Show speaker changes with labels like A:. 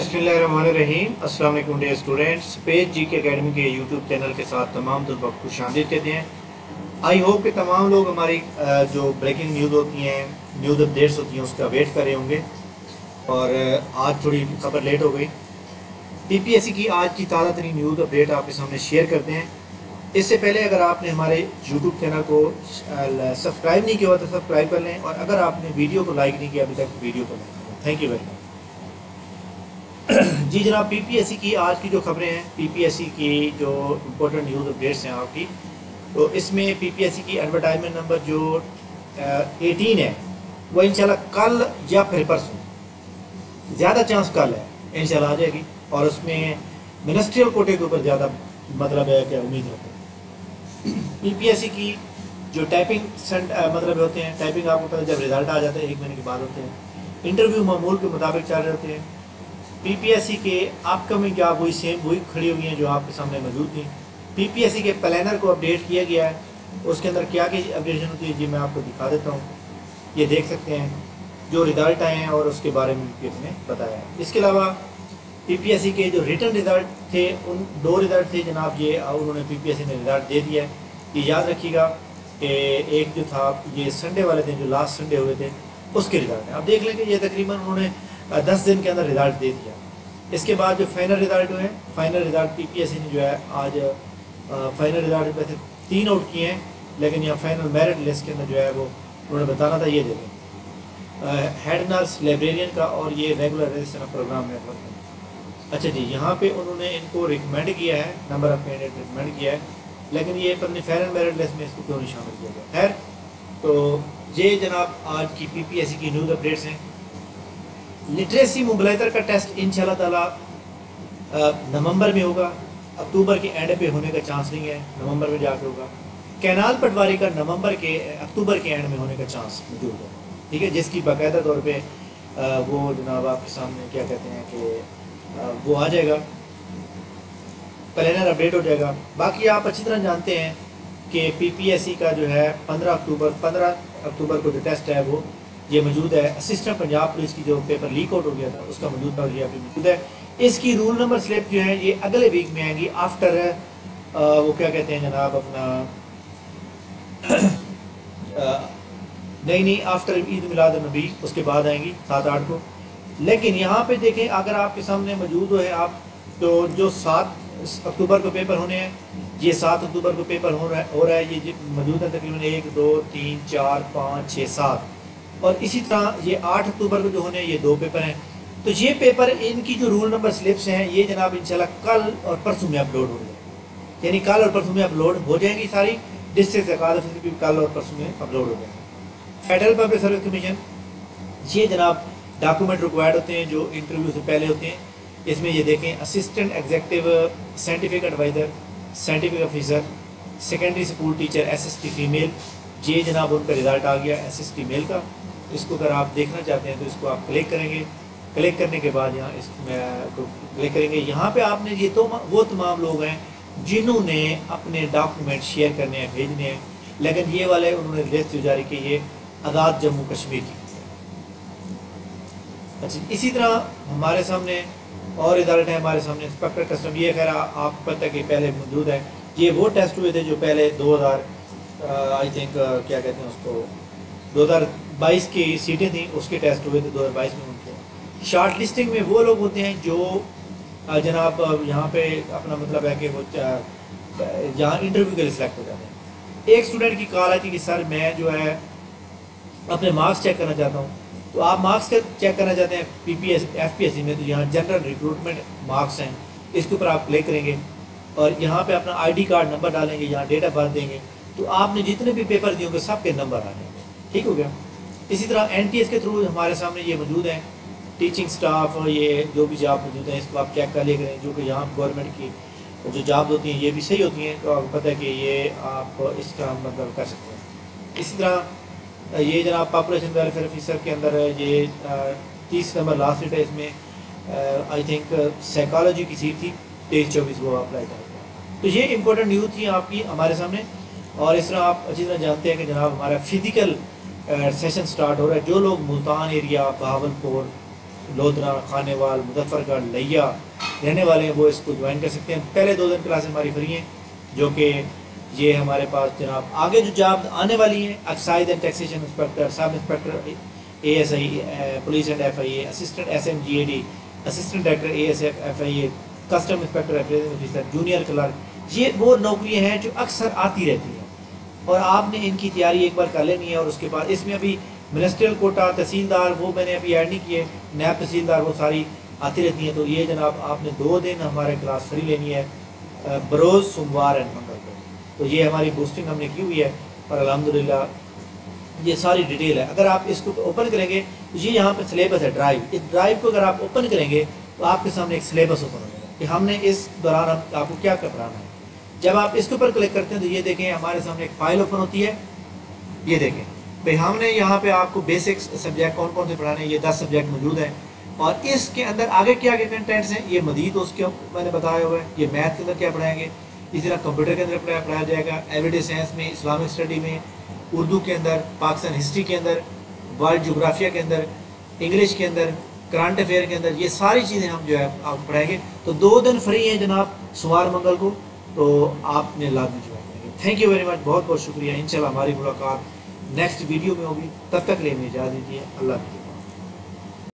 A: बिस्मिल्लाहिर्रहमानिर्रहीम। अस्सलाम वालेकुम डियर स्टूडेंट्स। पेज जी के अकेडमी के यूट्यूब चैनल के साथ तमाम तलबा को खुशामदीद कहते हैं। आई होप कि तमाम लोग हमारी जो ब्रेकिंग न्यूज़ होती हैं, न्यूज़ अपडेट्स होती हैं, उसका वेट कर रहे होंगे। और आज थोड़ी खबर लेट हो गई। पीपीएससी की आज की ताज़ा तरीन न्यूज़ अपडेट आपके सामने शेयर करते हैं। इससे पहले अगर आपने हमारे यूट्यूब चैनल को सब्सक्राइब नहीं किया हुआ तो सब्सक्राइब कर लें, और अगर आपने वीडियो को लाइक नहीं किया अभी तक वीडियो को लाइक करें। Thank you very much. जी जनाब, पीपीएससी की आज की जो खबरें हैं, पीपीएससी की जो इम्पोर्टेंट न्यूज़ अपडेट्स हैं आपकी, तो इसमें पीपीएससी की एडवर्टाइजमेंट नंबर जो 18 है वो इंशाल्लाह कल या फिर परसों, ज़्यादा चांस कल है इंशाल्लाह आ जाएगी। और उसमें मिनिस्ट्रियल कोटे के ऊपर ज़्यादा मतलब है कि उम्मीद रखते हैं। पीपीएससी की जो टाइपिंग मतलब होते हैं, टाइपिंग आपको पता है जब रिजल्ट आ जाता है 1 महीने के बाद होते हैं। इंटरव्यू मामूल के मुताबिक चल रहे होते हैं। पीपीएससी के अपकमिंग जॉब वही सेम वही खड़ी हुई हैं जो आपके सामने मौजूद थी। पीपीएससी के प्लानर को अपडेट किया गया है। उसके अंदर क्या क्या अपडेशन होती है जी मैं आपको दिखा देता हूँ। ये देख सकते हैं जो रिज़ल्ट आए हैं और उसके बारे में पीपीएससी ने बताया है। इसके अलावा पीपीएससी के जो रिटर्न रिज़ल्ट थे, उन 2 रिज़ल्ट थे जनाब, ये उन्होंने पीपीएससी ने रिज़ल्ट दे दिया है। ये याद रखिएगा कि एक जो था ये संडे वाले दिन जो लास्ट संडे हुए थे उसके रिज़ल्ट हैं। अब देख लेंगे ये तकरीबन उन्होंने 10 दिन के अंदर रिज़ल्ट दे दिया। इसके बाद जो फाइनल रिज़ल्ट हुए हैं, फाइनल रिज़ल्ट पीपीएससी ने जो है आज फाइनल रिज़ल्ट वैसे 3 आउट किए हैं, लेकिन यहाँ फाइनल मेरिट लिस्ट के अंदर जो है वो उन्होंने बताना था। ये देखें हेड नर्स लाइब्रेरियन का और ये रेगुलर रजिस्टर प्रोग्राम नेटवर्क। अच्छा जी, यहाँ पे उन्होंने इनको रिकमेंड किया है, नंबर ऑफ कैंडिडेट रिकमेंड किया है, लेकिन ये अपनी फाइनल मेरिट लिस्ट में इसको क्यों नहीं शामिल किया गया। खैर, तो ये जनाब आज की पीपीएससी की न्यूज़ अपडेट्स हैं। लिटरेसी मोबिलाइजर का टेस्ट इंशाल्लाह ताला नवंबर में होगा। अक्टूबर के एंड पे होने का चांस नहीं है, नवंबर में जाके होगा। कैनाल पटवारी का अक्टूबर के एंड में होने का चांस मौजूद है, ठीक है, जिसकी बाकायदा तौर पे वो जनाब आपके सामने क्या कहते हैं कि वो आ जाएगा, प्लानर अपडेट हो जाएगा। बाकी आप अच्छी तरह जानते हैं कि पीपीएससी का जो है 15 अक्टूबर को जो टेस्ट है वो ये मौजूद है। असिस्टेंट पंजाब पुलिस की जो पेपर लीक आउट हो गया था उसका मौजूद है। इसकी रूल नंबर स्लिप जो है ये अगले वीक में आएंगी आफ्टर वो क्या कहते हैं जनाब अपना नहीं आफ्टर ईद मिलाद नबी, उसके बाद आएंगी 7-8 को। लेकिन यहाँ पे देखें, अगर आपके सामने मौजूद हो है आप, तो जो 7 अक्टूबर को पेपर होने हैं, ये 7 अक्टूबर को पेपर हो रहा है ये मौजूद है तकरीबन 1 2 3 4 5 6 7, और इसी तरह ये 8 अक्टूबर को जो होने हैं ये 2 पेपर हैं। तो ये पेपर इनकी जो रूल नंबर स्लिप्स हैं ये जनाब इंशाल्लाह कल और परसों में अपलोड हो जाएंगे, यानी कल और परसों में अपलोड हो जाएंगी सारी। डिस्ट्रिक्ट अकादमी भी कल और परसों में अपलोड हो जाएंगे। फेडरल पब्लिक सर्विस कमीशन, ये जनाब डॉक्यूमेंट रिक्वायर्ड होते हैं जो इंटरव्यू से पहले होते हैं। इसमें ये देखें assistant executive scientific adviser, scientific officer, secondary school teacher SST female, ये जनाब उनका रिज़ल्ट आ गया SST मेल का। इसको अगर आप देखना चाहते हैं तो इसको आप क्लिक करेंगे। क्लिक करने के बाद यहाँ इसको क्लिक करेंगे। यहाँ पे आपने ये तो वो तमाम लोग हैं जिन्होंने अपने डॉक्यूमेंट शेयर करने हैं, भेजने हैं, लेकिन ये वाले उन्होंने लिस्ट जारी की ये आज़ाद जम्मू कश्मीर की। अच्छा, इसी तरह हमारे सामने और रिजल्ट है हमारे सामने इंस्पेक्टर कस्टम। ये खैर आपको पता है कि पहले मौजूद है। ये वो टेस्ट हुए थे जो पहले 2000 आई थिंक क्या कहते हैं उसको 2022 की सीटें थी, उसके टेस्ट हुए थे 2022 में। उनके शॉर्ट लिस्टिंग में वो लोग होते हैं जो जनाब यहाँ पे अपना मतलब है कि वो जहाँ इंटरव्यू के लिए सिलेक्ट हो जाते हैं। एक स्टूडेंट की कॉल आई थी कि सर मैं जो है अपने मार्क्स चेक करना चाहता हूँ। तो आप मार्क्स चेक करना चाहते हैं FPSC में, तो यहाँ जनरल रिक्रूटमेंट मार्क्स हैं, इसके ऊपर आप क्लिक करेंगे और यहाँ पे अपना ID कार्ड नंबर डालेंगे, यहाँ डेट ऑफ बर्थ देंगे, तो आपने जितने भी पेपर दिए होंगे सबके नंबर आ जाएंगे। ठीक हो गया। इसी तरह NTS के थ्रू हमारे सामने ये मौजूद हैं टीचिंग स्टाफ, ये जो भी जॉब मौजूद हैं इसको आप चेक कर ले करें, जो कि यहाँ गवर्नमेंट की जो जॉब होती हैं ये भी सही होती हैं, तो आपको पता है कि ये आप इसका मतलब कर सकते हैं। इसी तरह ये जनाब पॉपुलेशन वेलफेयर ऑफिसर के अंदर ये 30 नंबर लास्ट सीट है। इसमें आई थिंक साइकोलॉजी की सीट थी 23-24 वो अप्लाई करेंगे। तो ये इंपॉर्टेंट न्यूज़ थी आपकी हमारे सामने। और इस तरह आप अच्छी तरह जानते हैं कि जनाब हमारा फिज़िकल सेशन स्टार्ट हो रहा है। जो लोग मुल्तान एरिया, बहावलपुर, لودھرا، خانیوال، مظفر گڑھ، لیا رہنے والے ہیں وہ اس کو جوائن کر سکتے ہیں. پہلے 2 دن کلاسیں ہماری فری ہیں، جو کہ یہ ہمارے پاس جناب آگے جو جاب آنے والی ہیں، excise and taxation inspector, sub inspector A S I, police and F I A, assistant S M G A D, assistant director A S F I A, custom inspector, appraising officer, junior clerk, یہ وہ نوکریاں ہیں جو اکثر آتی رہتی ہیں اور آپ نے ان کی تیاری ایک بار کر لینی ہے. اور اس کے بعد اس میں ابھی منسٹریل کوٹا، تحصیلدار وہ میں نے ابھی ایڈ نہیں کیے، نیب تحصیلدار وہ ساری آتی رہتی ہیں. تو یہ جناب آپ نے 2 دن ہمارے کلاس فری لینی ہے، بروز، سوموار اینڈ منگل کو. تو یہ ہماری بوسٹنگ ہم نے کی ہوئی ہے اور الحمدللہ یہ ساری ڈیٹیل ہے. اگر آپ اس کو اوپن کریں گے تو یہ یہاں پہ سلیبس ہے ڈرائیو. اس ڈرائیو کو اگر آپ اوپن کریں گے تو آپ کے سامنے ایک سلیبس اوپن ہو جائے گا کہ ہم نے اس دوران آپ کو کیا پڑھانا ہے. جب آپ اس کے اوپر کلک کرتے ہیں تو یہ دیکھیں ہمارے سامنے ایک فائل اوپن ہوتی ہے. یہ دیکھیں بھئی ہم نے یہاں پہ آپ کو بیسک سبجیکٹ کون کون سے پڑھانے ہیں، یہ 10 سبجیکٹ موجود ہیں. اور اس کے اندر آگے کیا آگے کنٹینٹس ہیں یہ مزید اس کے میں نے بتایا ہوا ہے. یہ میتھ کے اندر کیا پڑھائیں گے، اسی طرح کمپیوٹر کے اندر پڑھایا جائے گا، ایوریڈے سائنس میں، اسلامک اسٹڈی میں، اردو کے اندر، پاکستان ہسٹری کے اندر، ورلڈ جغرافیہ کے اندر، انگلش کے اندر، کرنٹ افیئر کے اندر. یہ ساری چیزیں ہم جو ہے آپ کو پڑھائیں گے. تو 2 دن فری ہیں جناب سوموار منگل کو، تو آپ نے لازمی جوائن کریں گے. تھینک یو ویری مچ، بہت بہت شکریہ. انشاءاللہ ہماری ملاقات نیکسٹ ویڈیو میں ہوگی. تب تک لیے ہمیں اجازت دیجیے. اللہ حافظ.